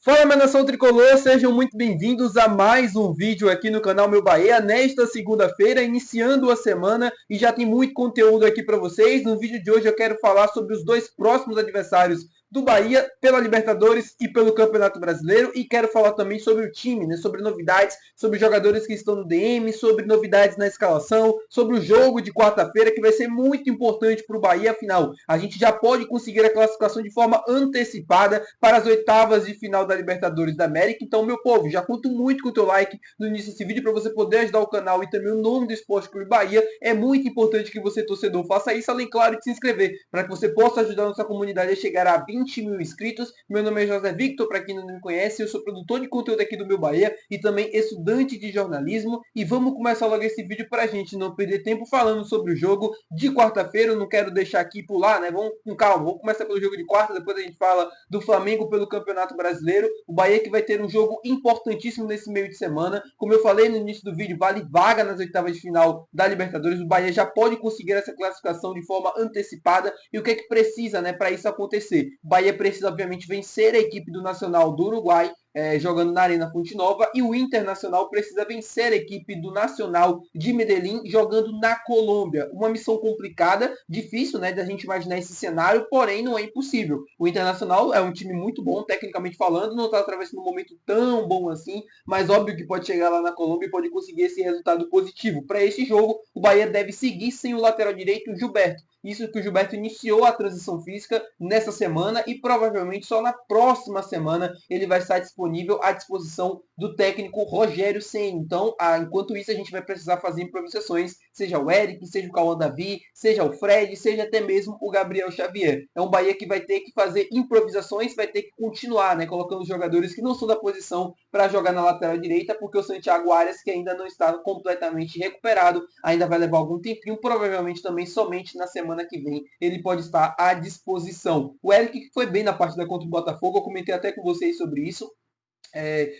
Fala, minha nação tricolor, sejam muito bem-vindos a mais um vídeo aqui no canal Meu Bahia, nesta segunda-feira, iniciando a semana, e já tem muito conteúdo aqui para vocês. No vídeo de hoje eu quero falar sobre os dois próximos adversários do Bahia pela Libertadores e pelo Campeonato Brasileiro, e quero falar também sobre o time, né, sobre novidades, sobre jogadores que estão no DM, sobre novidades na escalação, sobre o jogo de quarta-feira, que vai ser muito importante para o Bahia. Afinal, a gente já pode conseguir a classificação de forma antecipada para as oitavas de final da Libertadores da América. Então, meu povo, já conto muito com o teu like no início desse vídeo para você poder ajudar o canal e também o nome do Esporte Clube Bahia. É muito importante que você, torcedor, faça isso, além, claro, de se inscrever, para que você possa ajudar a nossa comunidade a chegar a 20 mil inscritos. Meu nome é José Victor, para quem não me conhece, eu sou produtor de conteúdo aqui do Meu Bahia e também estudante de jornalismo. E vamos começar logo esse vídeo para a gente não perder tempo falando sobre o jogo de quarta-feira. Eu não quero deixar aqui pular, né? Vamos com calma, vamos começar pelo jogo de quarta, depois a gente fala do Flamengo pelo Campeonato Brasileiro. O Bahia que vai ter um jogo importantíssimo nesse meio de semana. Como eu falei no início do vídeo, vale vaga nas oitavas de final da Libertadores. O Bahia já pode conseguir essa classificação de forma antecipada. E o que é que precisa, né, para isso acontecer? O Bahia precisa, obviamente, vencer a equipe do Nacional do Uruguai, jogando na Arena Fonte Nova, e o Internacional precisa vencer a equipe do Nacional de Medellín jogando na Colômbia. Uma missão complicada, difícil, né, da gente imaginar esse cenário, porém não é impossível. O Internacional é um time muito bom, tecnicamente falando, não está atravessando um momento tão bom assim, mas óbvio que pode chegar lá na Colômbia e pode conseguir esse resultado positivo. Para esse jogo, o Bahia deve seguir sem o lateral direito, o Gilberto. Isso que o Gilberto iniciou a transição física nessa semana e provavelmente só na próxima semana ele vai estar disponível à disposição do técnico Rogério Ceni. Então, enquanto isso, a gente vai precisar fazer improvisações, seja o Eric, seja o Cauã Davi, seja o Fred, seja até mesmo o Gabriel Xavier. É um Bahia que vai ter que fazer improvisações, vai ter que continuar, né, colocando jogadores que não são da posição para jogar na lateral direita, porque o Santiago Arias, que ainda não está completamente recuperado, ainda vai levar algum tempinho, provavelmente também somente na semana que vem ele pode estar à disposição. O Eric, que foi bem na partida contra o Botafogo, eu comentei até com vocês sobre isso.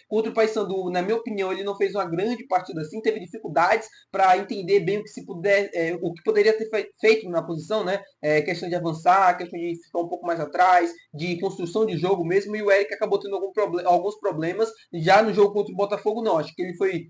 Contra o Paysandu, na minha opinião, ele não fez uma grande partida assim, teve dificuldades para entender bem o que se puder, o que poderia ter feito na posição, né? Questão de avançar, questão de ficar um pouco mais atrás, de construção de jogo mesmo, e o Eric acabou tendo alguns problemas. Já no jogo contra o Botafogo, não, acho que ele foi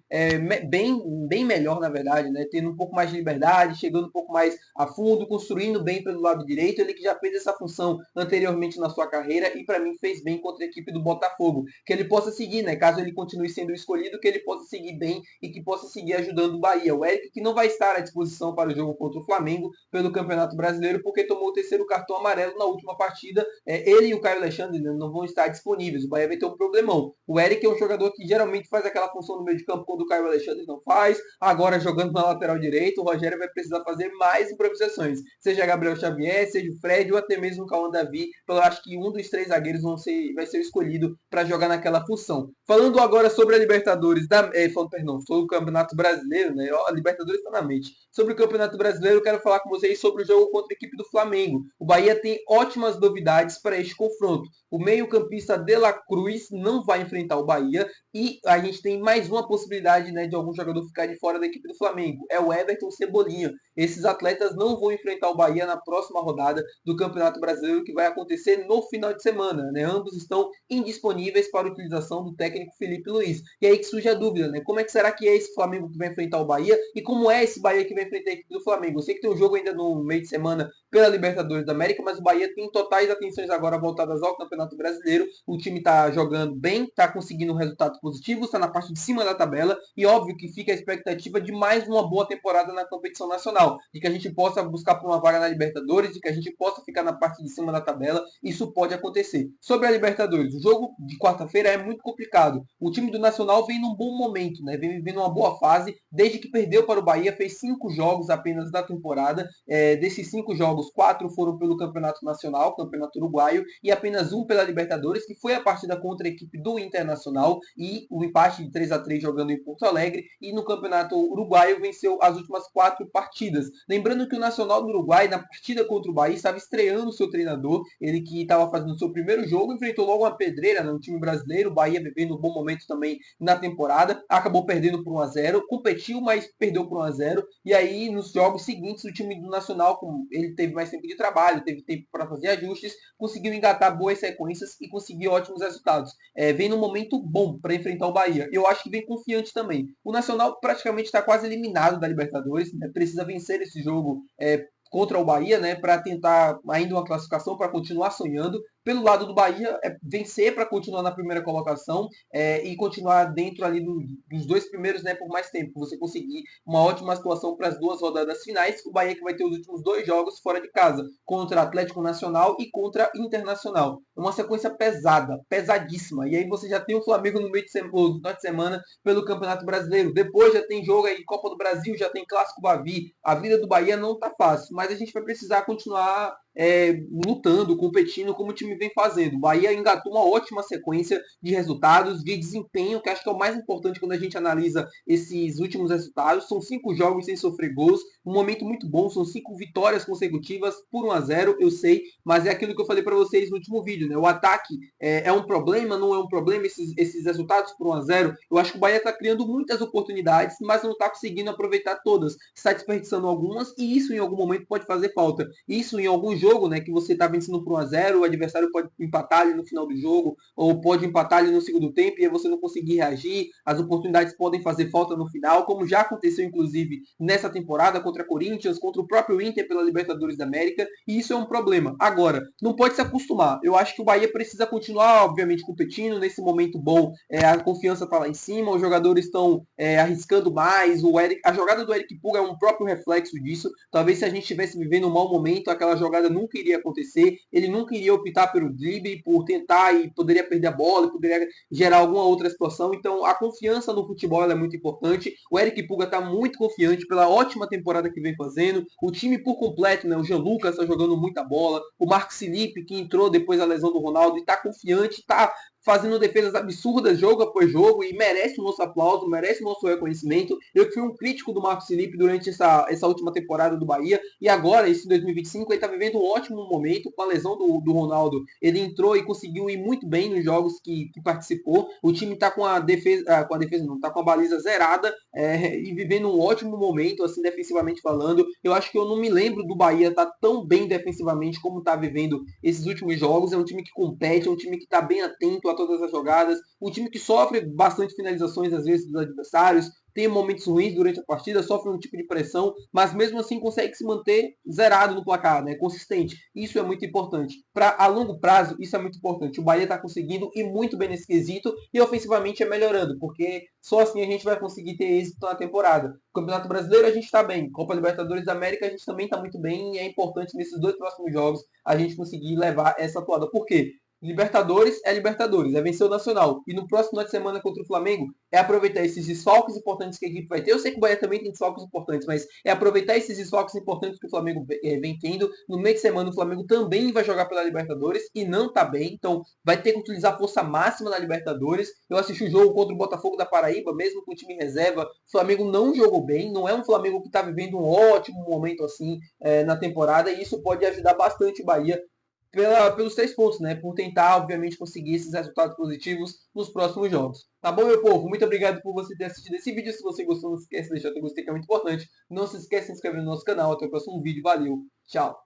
bem melhor, na verdade, né? Tendo um pouco mais de liberdade, chegando um pouco mais a fundo, construindo bem pelo lado direito. Ele que já fez essa função anteriormente na sua carreira e para mim fez bem contra a equipe do Botafogo. Que ele possa seguir, né? Caso ele continue sendo escolhido, que ele possa seguir bem e que possa seguir ajudando o Bahia. O Eric que não vai estar à disposição para o jogo contra o Flamengo pelo Campeonato Brasileiro, porque tomou o terceiro cartão amarelo na última partida. Ele e o Caio Alexandre, né, não vão estar disponíveis. O Bahia vai ter um problemão. O Eric é um jogador que geralmente faz aquela função no meio de campo quando o Caio Alexandre não faz. Agora jogando na lateral direita, o Rogério vai precisar fazer mais improvisações. Seja Gabriel Xavier, seja o Fred ou até mesmo o Cauã Davi. Eu acho que um dos três zagueiros vai ser escolhido para jogar naquela função. Falando agora sobre a Libertadores, sobre o Campeonato Brasileiro, né? A Libertadores está na mente. Sobre o Campeonato Brasileiro, eu quero falar com vocês sobre o jogo contra a equipe do Flamengo. O Bahia tem ótimas novidades para este confronto. O meio-campista De La Cruz não vai enfrentar o Bahia e a gente tem mais uma possibilidade, né, de algum jogador ficar de fora da equipe do Flamengo. É o Everton Cebolinha. Esses atletas não vão enfrentar o Bahia na próxima rodada do Campeonato Brasileiro, que vai acontecer no final de semana, né? Ambos estão indisponíveis para utilização do técnico Felipe Luiz. E aí que surge a dúvida, né? Como é que será que é esse Flamengo que vai enfrentar o Bahia e como é esse Bahia que vai enfrentar a equipe do Flamengo? Eu sei que tem um jogo ainda no meio de semana pela Libertadores da América, mas o Bahia tem totais atenções agora voltadas ao Campeonato Brasileiro. O time está jogando bem, está conseguindo um resultado positivo, está na parte de cima da tabela e óbvio que fica a expectativa de mais uma boa temporada na competição nacional, de que a gente possa buscar por uma vaga na Libertadores, de que a gente possa ficar na parte de cima da tabela. Isso pode acontecer. Sobre a Libertadores, o jogo de quarta-feira é muito complicado. O time do Nacional vem num bom momento, né? Vem vivendo uma boa fase, desde que perdeu para o Bahia, fez 5 jogos apenas da temporada. Desses 5 jogos, 4 foram pelo Campeonato Nacional, Campeonato Uruguaio, e apenas um pela Libertadores, que foi a partida contra a equipe do Internacional, e o empate de 3-3 jogando em Porto Alegre, e no Campeonato Uruguaio venceu as últimas 4 partidas. Lembrando que o Nacional do Uruguai, na partida contra o Bahia, estava estreando o seu treinador, ele que estava fazendo o seu primeiro jogo, enfrentou logo uma pedreira no time brasileiro, o Bahia vivendo um bom momento também na temporada, acabou perdendo por 1-0, competiu, mas perdeu por 1-0, e aí nos jogos seguintes o time do Nacional, ele teve mais tempo de trabalho, teve tempo para fazer ajustes, conseguiu engatar boas sequências e conseguiu ótimos resultados. Vem num momento bom para enfrentar o Bahia. Eu acho que vem confiante também. O Nacional praticamente está quase eliminado da Libertadores, né? Precisa vencer esse jogo contra o Bahia, né, para tentar ainda uma classificação, para continuar sonhando. Pelo lado do Bahia, vencer para continuar na primeira colocação e continuar dentro ali dos dois primeiros, né, por mais tempo. Você conseguir uma ótima situação para as duas rodadas finais. O Bahia que vai ter os últimos dois jogos fora de casa, contra Atlético Nacional e contra Internacional. Uma sequência pesada, pesadíssima. E aí você já tem o Flamengo no meio de final de semana pelo Campeonato Brasileiro. Depois já tem jogo aí, Copa do Brasil, já tem Clássico Bavi. A vida do Bahia não tá fácil, mas a gente vai precisar continuar lutando, competindo como o time vem fazendo. O Bahia engatou uma ótima sequência de resultados, de desempenho, que acho que é o mais importante quando a gente analisa esses últimos resultados. São 5 jogos sem sofrer gols, um momento muito bom, são 5 vitórias consecutivas por 1-0, eu sei, mas é aquilo que eu falei para vocês no último vídeo, né? O ataque é um problema, não é um problema esses resultados por 1-0. Eu acho que o Bahia está criando muitas oportunidades, mas não está conseguindo aproveitar todas. Está desperdiçando algumas e isso em algum momento pode fazer falta. Isso em alguns jogo, né, que você está vencendo por 1-0, o adversário pode empatar ali no final do jogo, ou pode empatar ali no segundo tempo e aí você não conseguir reagir, as oportunidades podem fazer falta no final, como já aconteceu inclusive nessa temporada contra Corinthians, contra o próprio Inter pela Libertadores da América, e isso é um problema. Agora, não pode se acostumar. Eu acho que o Bahia precisa continuar, obviamente, competindo nesse momento bom. A confiança está lá em cima, os jogadores estão arriscando mais. A jogada do Eric Puga é um próprio reflexo disso. Talvez se a gente estivesse vivendo um mau momento, aquela jogada nunca iria acontecer. Ele nunca iria optar pelo drible, por tentar e poderia perder a bola, poderia gerar alguma outra situação. Então, a confiança no futebol é muito importante. O Eric Puga está muito confiante pela ótima temporada que vem fazendo. O time por completo, né? O Jean Lucas está jogando muita bola. O Marcos Felipe, que entrou depois da lesão do Ronaldo, está confiante, está fazendo defesas absurdas jogo após jogo e merece o nosso aplauso, merece o nosso reconhecimento. Eu fui um crítico do Marcos Felipe durante essa última temporada do Bahia e agora, esse 2025, ele está vivendo um ótimo momento com a lesão do Ronaldo. Ele entrou e conseguiu ir muito bem nos jogos que participou. O time está com a defesa não, está com a baliza zerada e vivendo um ótimo momento, assim, defensivamente falando. Eu acho que eu não me lembro do Bahia estar tão bem defensivamente como está vivendo esses últimos jogos. É um time que compete, é um time que está bem atento a todas as jogadas, um time que sofre bastante finalizações às vezes dos adversários, tem momentos ruins durante a partida, sofre um tipo de pressão, mas mesmo assim consegue se manter zerado no placar, né? Consistente. Isso é muito importante. A longo prazo, isso é muito importante. O Bahia está conseguindo ir muito bem nesse quesito e ofensivamente é melhorando, porque só assim a gente vai conseguir ter êxito na temporada. Campeonato Brasileiro a gente está bem, Copa Libertadores da América a gente também está muito bem e é importante nesses 2 próximos jogos a gente conseguir levar essa atuada. Por quê? Libertadores, é vencer o Nacional. E no próximo final de semana contra o Flamengo, é aproveitar esses desfalques importantes que a equipe vai ter. Eu sei que o Bahia também tem desfalques importantes, mas é aproveitar esses desfalques importantes que o Flamengo vem tendo. No meio de semana, o Flamengo também vai jogar pela Libertadores e não tá bem. Então, vai ter que utilizar a força máxima na Libertadores. Eu assisti o jogo contra o Botafogo da Paraíba, mesmo com o time em reserva. O Flamengo não jogou bem. Não é um Flamengo que está vivendo um ótimo momento assim na temporada. E isso pode ajudar bastante o Bahia pelos 3 pontos, né? Por tentar, obviamente, conseguir esses resultados positivos nos próximos jogos. Tá bom, meu povo? Muito obrigado por você ter assistido esse vídeo. Se você gostou, não se esqueça de deixar o gostei, que é muito importante. Não se esqueça de se inscrever no nosso canal. Até o próximo vídeo. Valeu. Tchau.